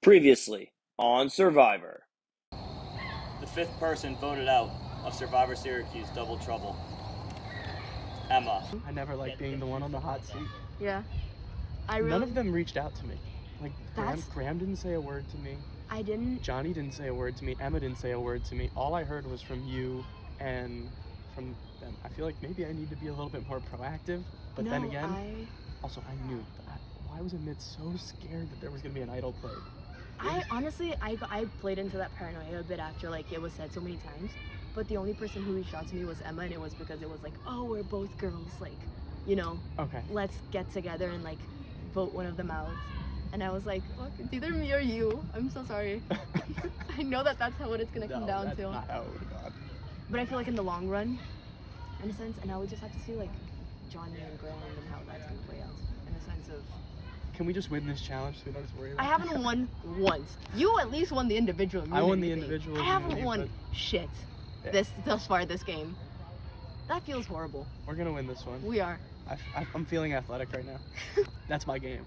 Previously on Survivor. The fifth person voted out of Survivor Syracuse Double Trouble. Emma. I never liked being the one on the hot seat. Yeah. None of them reached out to me. Like, That's- Graham didn't say a word to me. I didn't. Johnny didn't say a word to me. Emma didn't say a word to me. All I heard was from you and from them. I feel like maybe I need to be a little bit more proactive. But then again, also I knew that. Why was Amit so scared that there was going to be an idol play? I honestly, I played into that paranoia a bit after like it was said so many times. But the only person who reached out to me was Emma, and it was because it was like, oh, we're both girls, like, you know, Okay. let's get together and like vote one of them out. And I was like, look, it's either me or you. I'm so sorry. I know that that's what it's gonna come down that's to. not how it would have gone. But I feel like in the long run, in a sense, and now we just have to see like Johnny and Graham and how that's gonna play out. In a sense of, Can we just win this challenge so we don't have to worry I about it? haven't won once. You at least won the individual immunity. I won the thing. individual I haven't immunity, won but- shit Yeah. thus far this game. That feels horrible. We're going to win this one. We are. I'm feeling athletic right now. That's my game.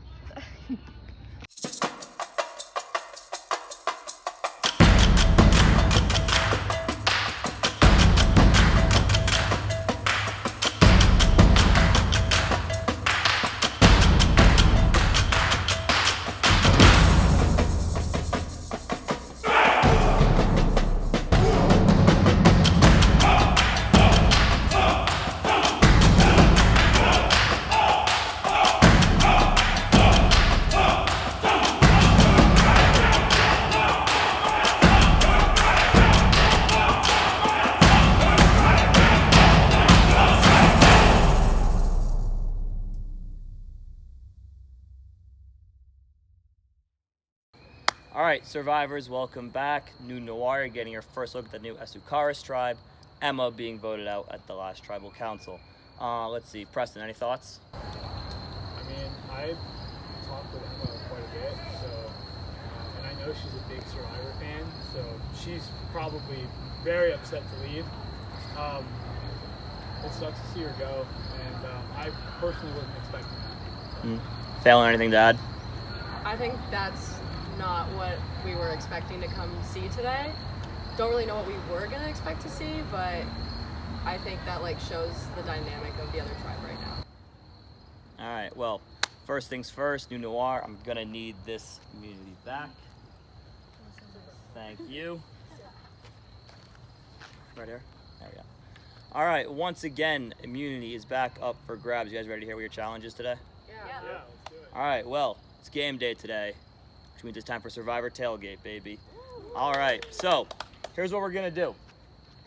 Alright, survivors, welcome back. New Noir getting your first look at the new Asukaris tribe. Emma being voted out at the last tribal council. Let's see, Preston, any thoughts? I mean, I've talked with Emma quite a bit, so, and I know she's a big Survivor fan, so she's probably very upset to leave. It sucks to see her go, and I personally wasn't expecting that. Fallon, anything to add? I think that's not what we were expecting to come see today. Don't really know what we were gonna expect to see, but I think that like shows the dynamic of the other tribe right now. Alright, well, first things first, New Noir, I'm gonna need this immunity back. Thank you. Right here? There we go. Alright, once again, immunity is back up for grabs. You guys ready to hear what your challenge is today? Yeah, let's do it. Alright, well, it's game day today, which means it's time for Survivor Tailgate, baby. Alright, so, here's what we're gonna do.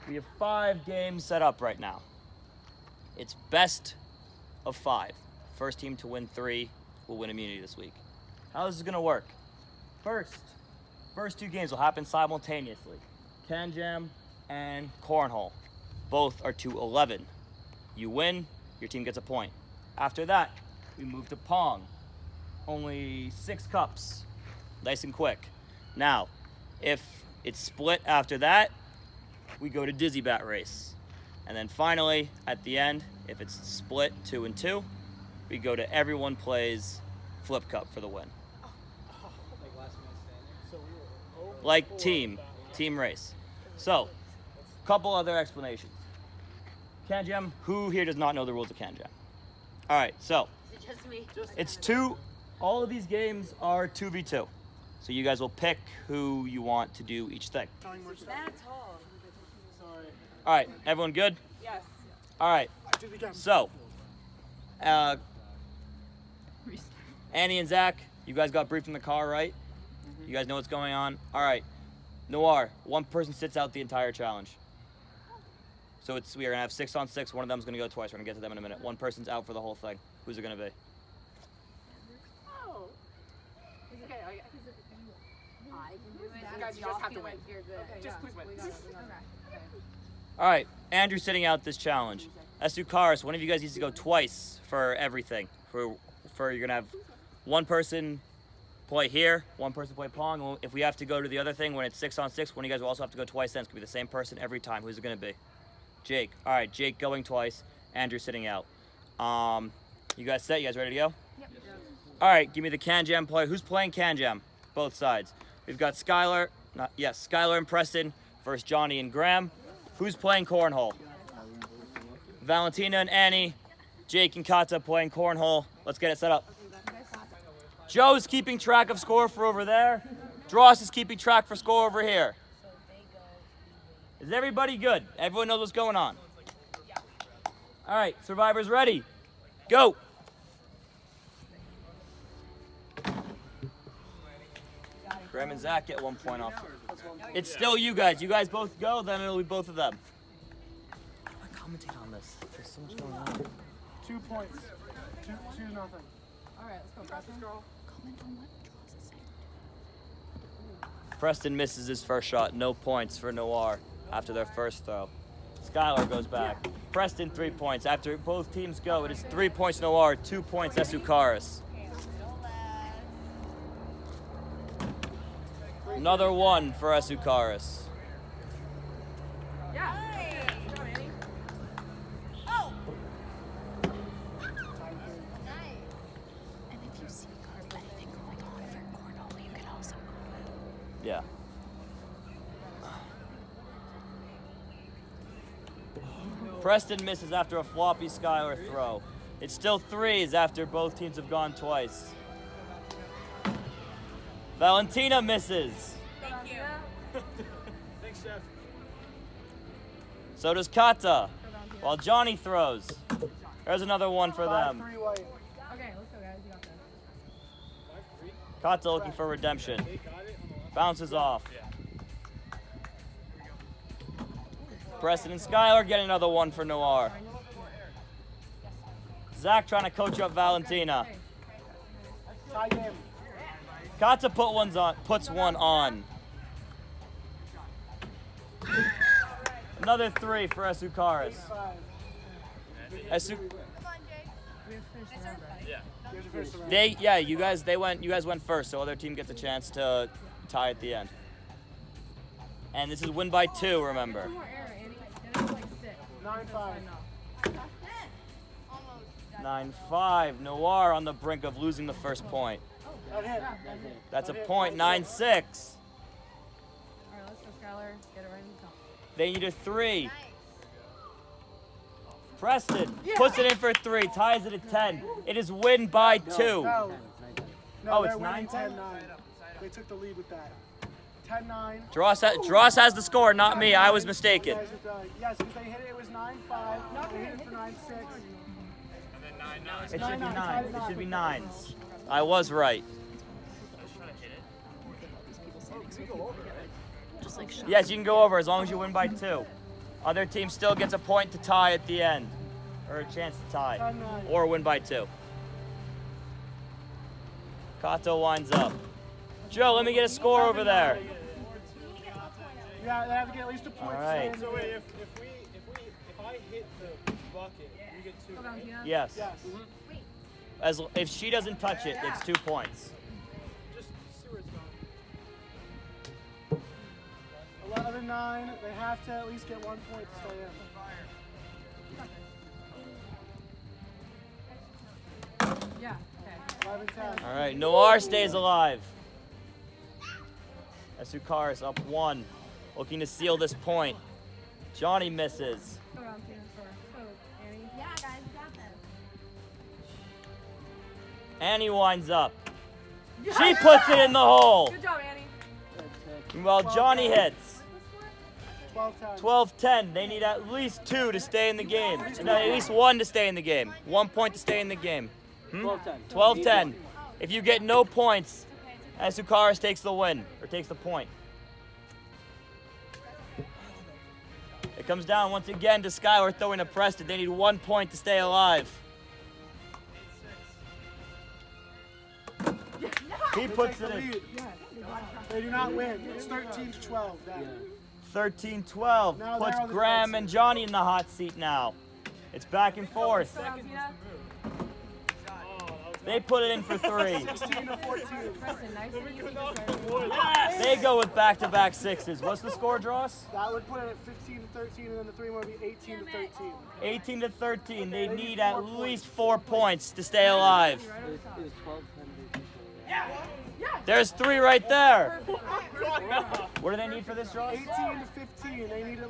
We have 5 games set up right now. It's best of 5. First team to win 3 will win immunity this week. How this is gonna work? First 2 games will happen simultaneously. Can Jam and Cornhole. Both are to 11. You win, your team gets a point. After that, we move to Pong. Only 6 cups. Nice and quick. Now, if it's split after that, we go to Dizzy Bat Race. And then finally, at the end, if it's split 2 and 2, we go to everyone plays Flip Cup for the win. Like team race. So, couple other explanations. Can Jam, who here does not know the rules of Can Jam? All right, so Just me. it's all of these games are 2v2. So you guys will pick who you want to do each thing. That's all. All right, everyone good? Yes. All right, so Annie and Zach, you guys got briefed in the car, right? You guys know what's going on? All right, Noir, one person sits out the entire challenge. So we are gonna have 6 on 6. One of them's gonna go twice. We're gonna get to them in a minute. One person's out for the whole thing. Who's it gonna be? Oh. It's okay. I can do it. Guys, you just have to win. You're good. Okay, Just please win. All right, Andrew's sitting out this challenge. Asukaris, one of you guys needs to go twice for everything. For you're gonna have one person play here, one person play Pong. If we have to go to the other thing when it's 6 on 6, one of you guys will also have to go twice. Then it's gonna be the same person every time. Who's it gonna be? Jake. All right, Jake going twice. Andrew sitting out. You guys set? You guys ready to go? Yep. All right, give me the Can Jam player. Who's playing Can Jam? both sides. We've got Skylar and Preston versus Johnny and Graham. Who's playing cornhole? Valentina and Annie, Jake and Kata playing cornhole. Let's get it set up. Joe's keeping track of score for over there. Dross is keeping track for score over here. Is everybody good? Everyone knows what's going on? All right, Survivors ready? Go. Graham and Zach get 1 point off. It's still you guys. You guys both go, then it'll be both of them. How do I commentate on this? There's so much going on. 2 points. 2-0. All right, let's go, Preston. Preston misses his first shot. No points for Noir after their first throw. Skylar goes back. Preston 3 points. After both teams go, it is 3 points Noir, 2 points Esukaris. Another one for Esukaris. Yeah. Good job, Annie. Oh! Nice. And if you see anything going on for cornhole, you can also Yeah. Preston misses after a floppy Skylar throw. It's still threes after both teams have gone twice. Valentina misses. Thank you. Thanks, Jeff. So does Kata, while Johnny throws. There's another one for them. 5-3 white. Okay, let's go, guys. You got this. Kata looking for redemption. Bounces off. Preston and Skylar get another one for Noir. Zach trying to coach up Valentina. Tie game. Kata puts one on. Another three for Esukaris. 5. Come on, Jake. You guys went first, so other team gets a chance to tie at the end. And this is win by 2, remember. Two more error, Annie. Then it's like 6. 9-5. 9-5. Noir on the brink of losing the first point. That hit. That's a That hit. point. 9-6. All right, let's go, Skylar. Get it right in the top. They need a 3. Nice. Preston puts it in for 3, ties it at 10. It is win by 2. No, Oh, they're it's winning 9-10? 10-9. They took the lead with that. 10-9. Dross has the score, not me. I was mistaken. Yes, because they hit it. It was 9-5. They hit it for 9-6. It should be 9. It should be 9s. I was right. Just like shot. Yes, you can go over as long as you win by 2. Other team still gets a point to tie at the end, or a chance to tie, 10-9. or win by 2. Kato winds up. Joe, let me get a score over there. Yeah, they have to get at least a point. All right. To So wait, if I hit the bucket, you get 2. Go, Valentina. Yes. Yes. If she doesn't touch it, it's 2 points. Just see where it's going. 11-9. They have to at least get 1 point to stay in. Yeah, okay. 11-10. All right, Noir stays alive. Esukaris up 1, looking to seal this point. Johnny misses. Go, Valentina. Go, Annie. Yeah, guys, you got this. Annie winds up. She puts it in the hole. Good job, Annie. Meanwhile, Johnny hits. 12-10. 12-10. They need at least 2 to stay in the game. No, at least 1 to stay in the game. 1 point to stay in the game. 12-10. If you get no points, Esukaris takes the win, or takes the point. It comes down once again to Skylar throwing to Preston. They need 1 point to stay alive. He puts it in. They do not win. It's 13-12. Then. 13-12. Now they're Puts on the Graham hot and Johnny in the hot seat now. It's back and forth. Go, Valentina. They put it in for 3. 16-14. Preston, nice and easy to start. They go with back-to-back 6s. What's the score, Dross? That would put it at 15-13, and then the 3 more would be 18-13. 18-13. They need at least 4 points to stay alive. Yeah, There's 3 right there. What do they need for this draw? 18 to 15.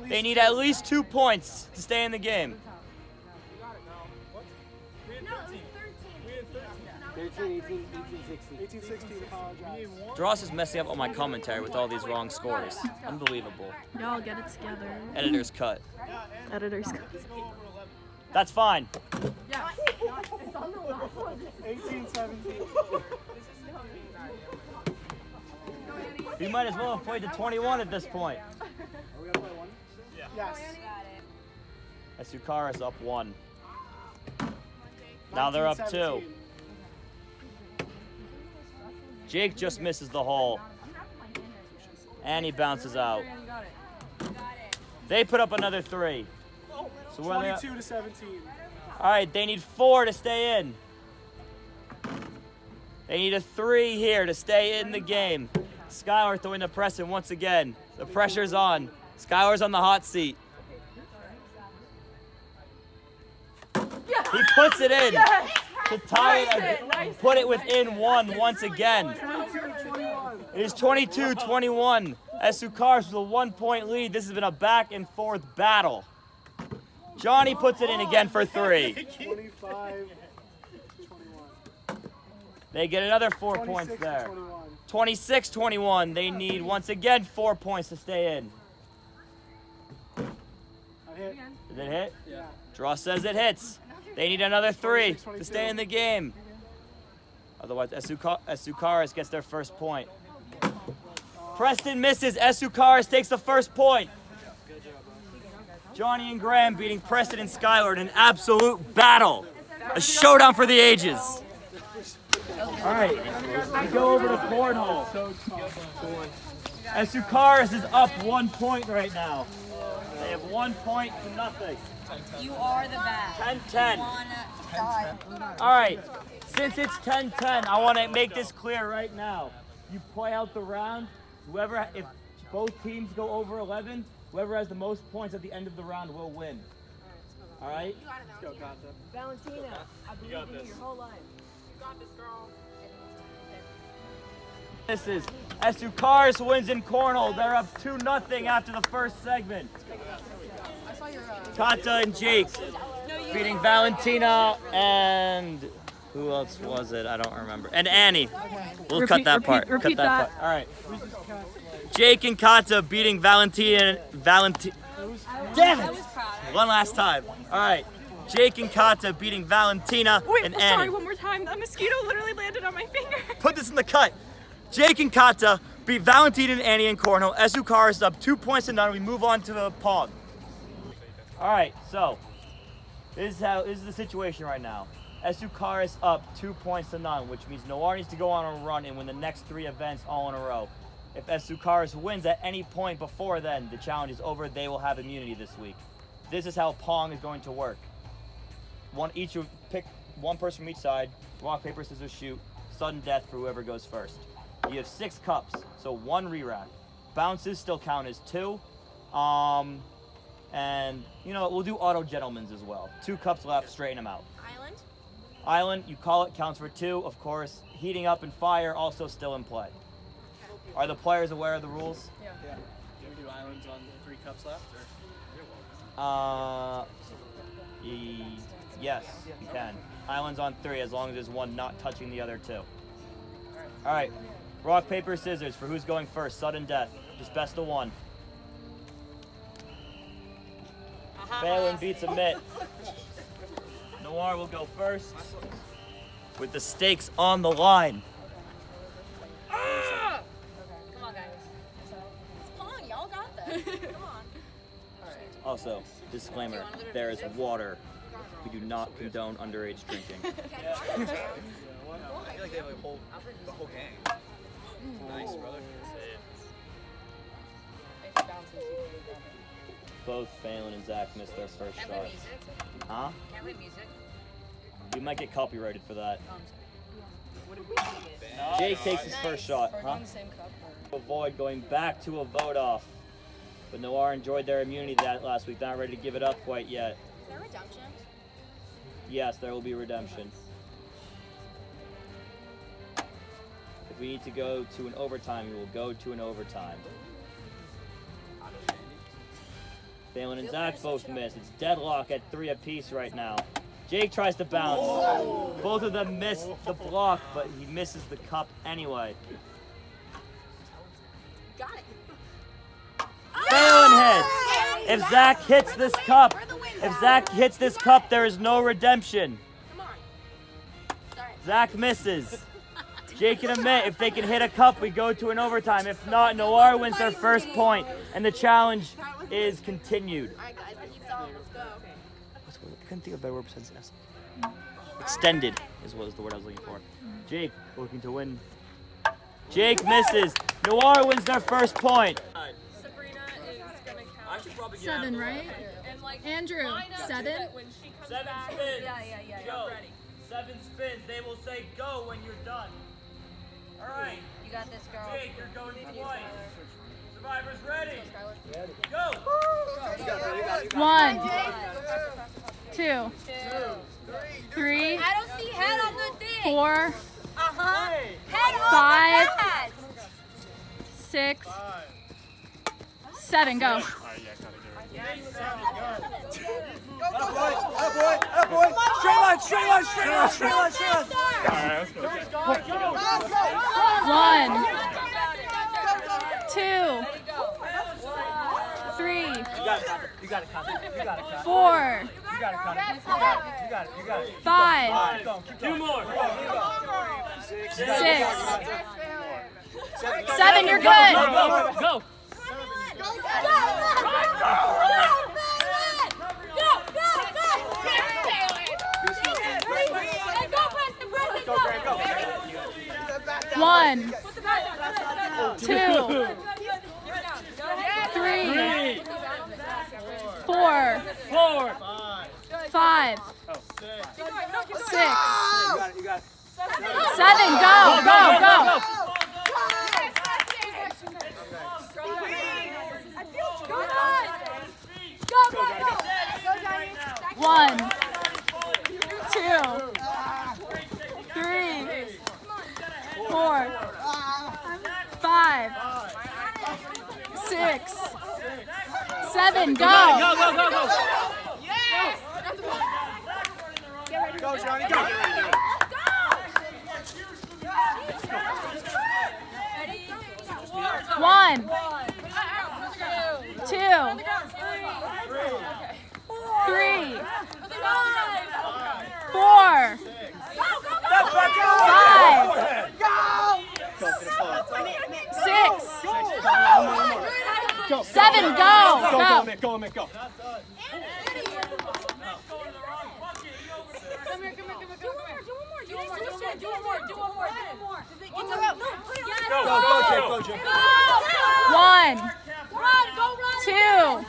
They need at least 2 points to stay in the game. We had 13. 18, 16, apologize. Dross is messing up on my commentary with all these wrong scores. Unbelievable. Y'all get it together. Editor's cut. Editors. That's fine. 18, 17. You might as well have played to 21 at this point. Are we gonna play one? Yes. Asukara's up 1. Now they're up 2. 17. Jake just misses the hole. And he bounces out. They put up another 3. So where are they at? 22 to 17. All right, they need 4 to stay in. They need a 3 here to stay in the game. Skylar throwing the press in once again. The pressure's on. Skylar's on the hot seat. He puts it in to tie it, put it within 1 once again. It is 22-21. Asukara with a 1-point lead. This has been a back and forth battle. Johnny puts it in again for 3. 25, 21. They get another 4 points there. 26-21. They need once again 4 points to stay in. I hit. Did it hit? Yeah. Draw says it hits. They need another 3 to stay in the game. Otherwise, Asukaris gets their first point. Preston misses. Asukaris takes the first point. Johnny and Graham beating Preston and Skylar in an absolute battle. A showdown for the ages. All right, we go over to cornhole. Asukaris is up 1 point right now. They have 1 point to nothing. You are the best. 10-10. All right, since it's 10-10, I want to make this clear right now. You play out the round. If both teams go over 11, whoever has the most points at the end of the round will win. All right? Let's go, Kata. Valentina, I believe in you your whole life. This is Asukaris wins in cornhole. They're up 2-0 after the first segment. Kata and Jake beating Valentina and who else was it? I don't remember. And Annie. We'll cut that part. Repeat cut that that. part. All right. Jake and Kata beating Valentina. Damn it! One last time. All right. Jake and Kata beating Valentina and Annie. Sorry, one more time. That mosquito literally landed on my finger. Put this in the cut. Jake and Kata beat Valentina and Annie in cornhole. Asukaris is up 2 points to none. We move on to the pong. All right, so this is the situation right now. Asukaris up 2 points to none, which means Noir needs to go on a run and win the next 3 events all in a row. If Asukaris wins at any point before then, the challenge is over. They will have immunity this week. This is how pong is going to work. Pick one person from each side. Rock, paper, scissors, shoot. Sudden death for whoever goes first. You have 6 cups, so 1 re-rack. Bounces still count as 2. And you know what? We'll do auto gentlemen's as well. 2 cups left, straighten them out. Island, you call it, counts for 2. Of course, heating up and fire also still in play. Are the players aware of the rules? Yeah. Do we do islands on 3 cups left? Yes, you can. Islands on 3 as long as there's one not touching the other 2. All right. Rock, paper, scissors for who's going first. Sudden death. Just best of 1. Phelan beats a mitt. Noir will go first with the stakes on the line. Come on, guys. It's pong. Y'all got this. Come on. Also, disclaimer, there is water. We do not condone underage drinking. I feel like they have the whole gang. Nice, brother. Both Phelan and Zach missed their first Can we shots. music? Huh? Can we music? You might get copyrighted for that. Oh, Jake takes his first shot, Are we huh? on the same cup? Or? Avoid going back to a vote off. But Noir enjoyed their immunity that last week. They're not ready to give it up quite yet. Is there redemption? Yes, there will be redemption. If we need to go to an overtime, we will go to an overtime. Phelan and Zach both miss. It's deadlock at 3 apiece right now. Jake tries to bounce. Both of them miss the block, but he misses the cup anyway. Got it. Phelan hits. If Zach hits this cup, there is no redemption. Come on. Sorry. Zach misses. Jake and Amit, if they can hit a cup, we go to an overtime. If not, Noir wins their first point, and the challenge is continued. All right, guys. Keep going. Let's go. I couldn't think of a better word besides S. Extended is what was the word I was looking for. Jake looking to win. Jake misses. Noir wins their first point. Sabrina is gonna count. 7, right? And like Andrew, line up so 7? that when she comes 7 back, spins. yeah. Go. Ready. 7 spins. They will say go when you're done. All right. You got this, girl. Jake, you're going twice. Survivor's ready. Go. 1, 2, 3, I don't see head on the thing. 4, Head on 5, the pad. 6, 7, go. Straight line. 1, 2, 3, You got it, Cosby. You got it, Cosby. 4, You got it, Cosby. You got it. 5, Keep going. 2 more. 6, 7, you're good. Go. One, 2, 3, 4, 5, 6, 7, go. 1, 2, 3, 4, 5, 6, 7, go. Go, Johnny, go. 1, 2, 3, 4, 5, 6, 7, go. Go. Go, Jake. 1, 2,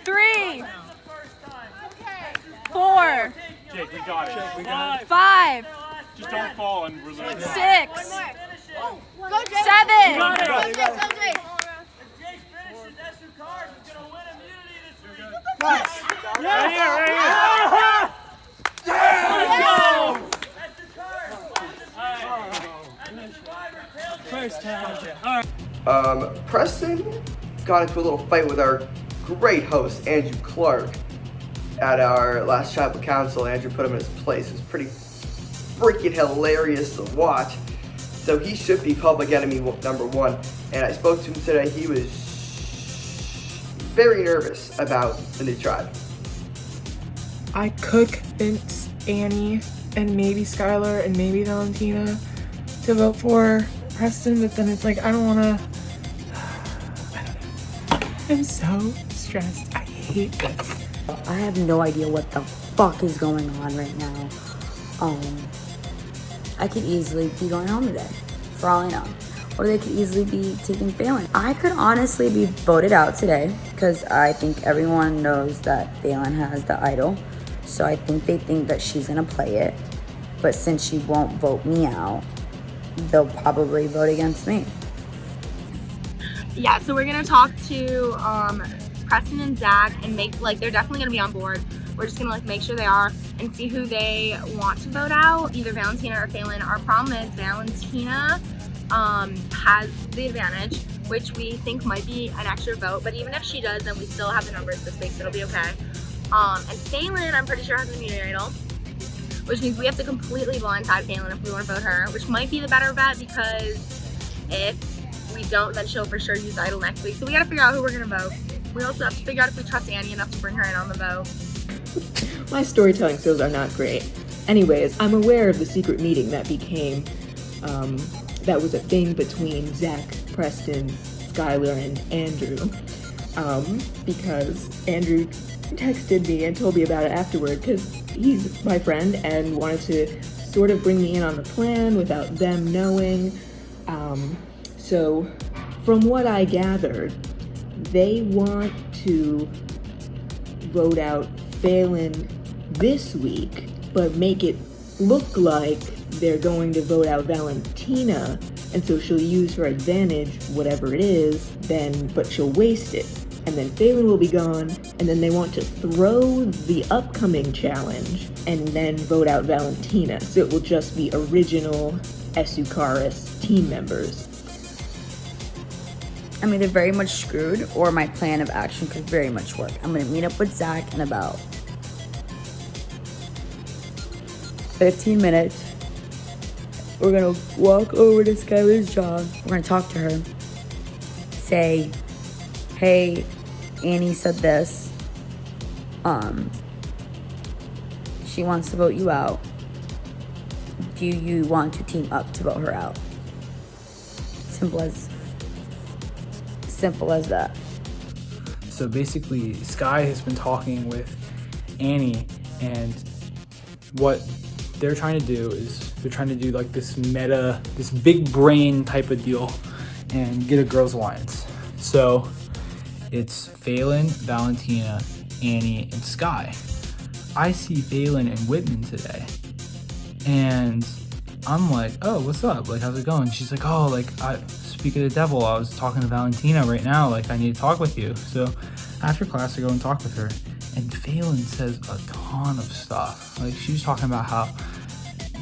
3, 4, Jake, we got it. 5, Just don't fall and we're losing. 6, 7. Jake finishes SU Cars is going to win immunity this week. Nice. Right here. Yeah! First time. Preston got into a little fight with our great host, Andrew Clark, at our last tribal council. Andrew put him in his place. It was pretty freaking hilarious to watch. So he should be public enemy number 1. And I spoke to him today. He was very nervous about the new tribe. I could convince Annie and maybe Skylar and maybe Valentina to vote for Preston, but then it's like, I don't want to. I'm so stressed. I hate this. I have no idea what the fuck is going on right now. I could easily be going home today, for all I know. Or they could easily be taking Phelan. I could honestly be voted out today, because I think everyone knows that Phelan has the idol. So I think they think that she's gonna play it. But since she won't vote me out, they'll probably vote against me. Yeah, so we're gonna talk to Preston and Zach and make, like, they're definitely gonna be on board. We're just gonna like make sure they are and see who they want to vote out, either Valentina or Phelan. Our problem is Valentina has the advantage, which we think might be an extra vote, but even if she does, then we still have the numbers this week, so it'll be okay. And Phelan, I'm pretty sure, has an immunity idol, which means we have to completely blindside Phelan if we want to vote her, which might be the better bet, because if we don't, then she'll for sure use idol next week. So we gotta figure out who we're gonna vote. We also have to figure out if we trust Annie enough to bring her in on the vote. My storytelling skills are not great. Anyways, I'm aware of the secret meeting that became, that was a thing between Zach, Preston, Skylar, and Andrew. Because Andrew texted me and told me about it afterward, because he's my friend and wanted to sort of bring me in on the plan without them knowing. So from what I gathered, they want to vote out Phelan this week, but make it look like they're going to vote out Valentina, and so she'll use her advantage, whatever it is, then, but she'll waste it. And then Phelan will be gone, and then they want to throw the upcoming challenge and then vote out Valentina. So it will just be original Esukaris team members. I'm either very much screwed or my plan of action could very much work. I'm gonna meet up with Zach in about 15 minutes. We're gonna walk over to Skylar's job. We're gonna talk to her. Say, hey, Annie said this. She wants to vote you out. Do you want to team up to vote her out? Simple as that. So basically, Sky has been talking with Annie, and what they're trying to do is they're trying to do like this meta, this big brain type of deal and get a girls' alliance. So it's Phelan, Valentina, Annie, and Sky. I see Phelan and Whitman today, and I'm like, oh, what's up? Like, how's it going? She's like, oh, like, speak of the devil, I was talking to Valentina right now. Like, I need to talk with you. So after class, I go and talk with her, and Phelan says a ton of stuff. Like, she was talking about how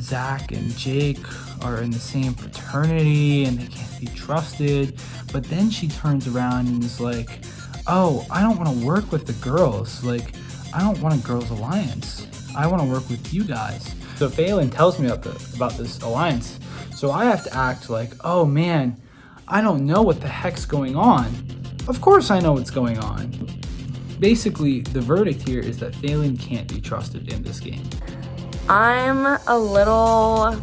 Zach and Jake are in the same fraternity and they can't be trusted. But then she turns around and is like, oh, I don't want to work with the girls. Like, I don't want a girls' alliance. I want to work with you guys. So Phelan tells me about this alliance. So I have to act like, oh man, I don't know what the heck's going on. Of course I know what's going on. Basically, the verdict here is that Phelan can't be trusted in this game. I'm a little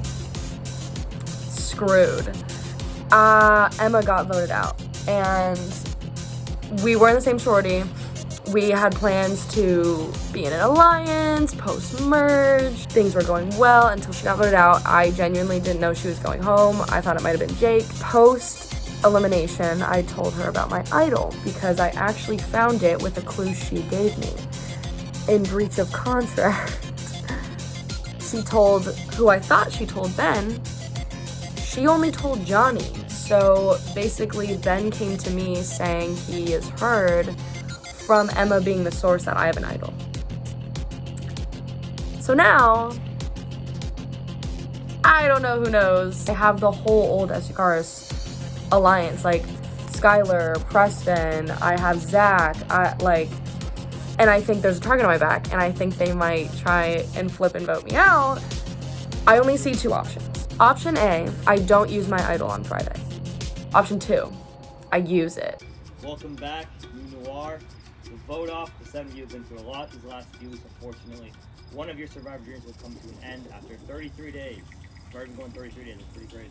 screwed. Emma got voted out, and we were in the same sorority. We had plans to be in an alliance, post-merge. Things were going well until she got voted out. I genuinely didn't know she was going home. I thought it might have been Jake. Post-elimination, I told her about my idol because I actually found it with a clue she gave me. In breach of contract, she told who I thought she told Ben. She only told Johnny. So basically, Ben came to me saying he has heard from Emma being the source that I have an idol. So now, I don't know who knows. I have the whole old Esukaris alliance, like Skylar, Preston, I have Zach, and I think there's a target on my back, and I think they might try and flip and vote me out. I only see two options. Option A, I don't use my idol on Friday. Option 2, I use it. Welcome back, New Noir. The vote off, the 7 of you have been through a lot these last few weeks, unfortunately. One of your Survivor dreams will come to an end after 33 days. We've already been going 33 days, it's pretty crazy.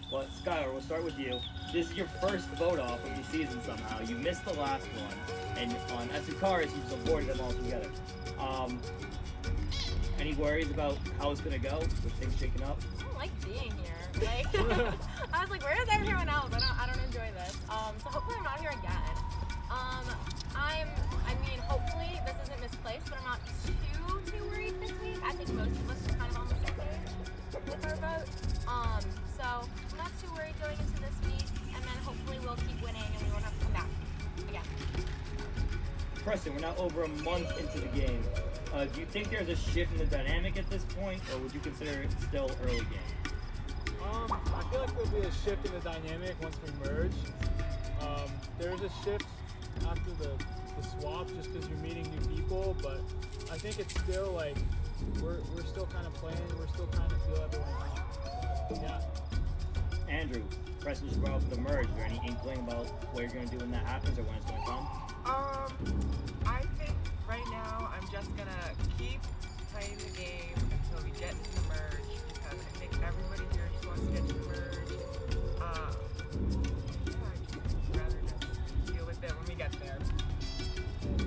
But Skylar, we'll start with you. This is your first vote off of the season somehow. You missed the last one, and on Esukaris, you just avoided them altogether. Any worries about how it's gonna go with things shaking up? I don't like being here. Like, I was like, where is everyone else? I don't enjoy this. So hopefully I'm not here again. Hopefully this isn't misplaced, but I'm not too worried this week. I think most of us are kind of on the same page with our vote. So I'm not too worried going into this week, and then hopefully we'll keep winning and we won't have to come back again. Preston, we're now over a month into the game. Do you think there's a shift in the dynamic at this point, or would you consider it still early game? I feel like there'll be a shift in the dynamic once we merge. There's a shift after the swap just because you're meeting new people, but I think it's still like we're still kind of playing, we're still trying to feel everyone out. Yeah. Andrew, Preston just brought up the merge. Is there any inkling about what you're going to do when that happens or when it's going to come? I think right now I'm just gonna keep playing the game until we get to the merge, because I think everybody here just wants to get to the merge. I'd rather just deal with it when we get there.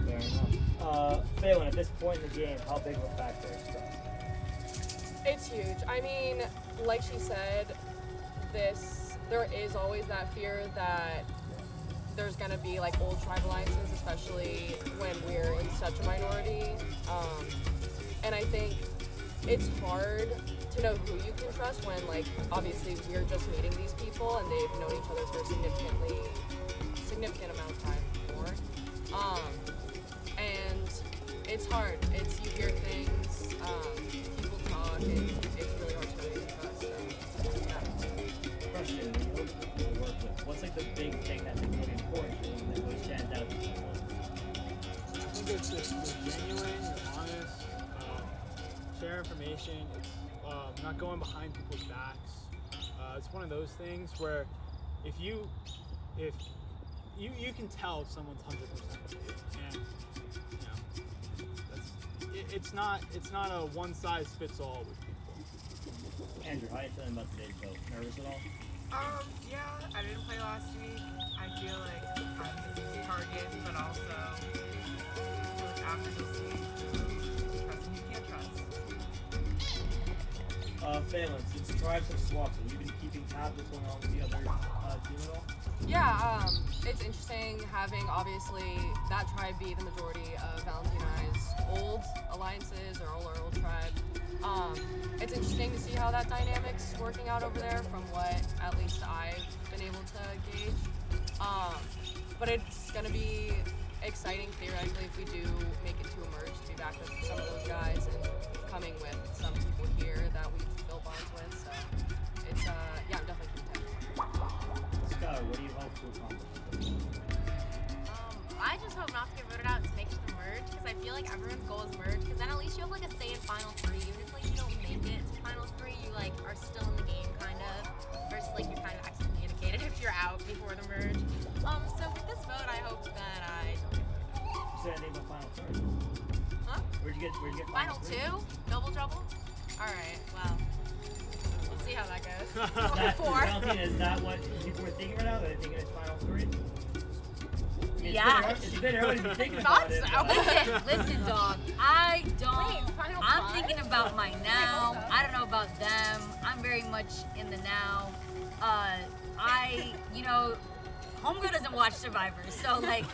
Fair enough. Phelan, at this point in the game, how big of a factor is trust? It's huge. I mean, like she said, there is always that fear that there's gonna be like old tribe alliances, especially when we're in such a minority. And I think it's hard to know who you can trust when, like, obviously we're just meeting these people and they've known each other for a significant amount of time before. And it's hard. You hear things, people talk, and it's really hard to know who you can trust. So, yeah. Question, when you look at people to work with, what's like the big thing that's really important to them that really stands out to people? I think it's just genuine, honest, share information. It's not going behind people's backs. It's one of those things where if you can tell if someone's 100% with you, and it's not a one size fits all with people. Andrew, how are you feeling about today's vote? Nervous at all? Yeah, I didn't play last week. I feel like I'm a target, but also after this week, trust you can't trust. Phelan, since tribes have swapped, have you been keeping tabs what's going on with the other team at all? Yeah, it's interesting having obviously that tribe be the majority of Valentina's old alliances or old tribe. It's interesting to see how that dynamic's working out over there from what at least I've been able to gauge. But it's gonna be exciting theoretically if we do make it to a merge to be back with some of those guys and coming with some people here that we've built bonds with. So it's yeah, I'm definitely content. Skylar, what do you hope to accomplish? I just hope not to get voted out to make it to merge, because I feel like everyone's goal is merge, because then at least you have like a say in final three. Even if like you don't make it to final three, you like are still in the game kind of, versus like you're kind of excommunicated if you're out before the merge. So with this vote, I hope that I don't get voted out. You said anything about final third? Huh? Where'd you get Final three? two? Double trouble? Alright, well. We'll see how that goes. Valentina, is that what people were thinking right now? Are they thinking it's final three? Yeah. It's a bit early to be thinking about it. Listen, dog. I don't. I'm thinking about my now. I don't know about them. I'm very much in the now. Homegirl doesn't watch Survivor, so like,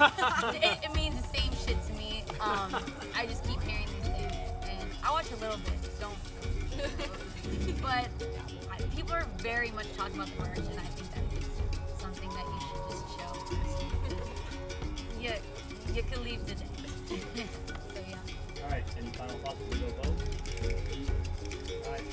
it means the same shit to me. I just keep hearing these things, and I watch a little bit. Don't. But people are very much talking about the merge, and I think that it's something that you should just show. You can leave today. So yeah. All right. Any final thoughts before we go vote? All right.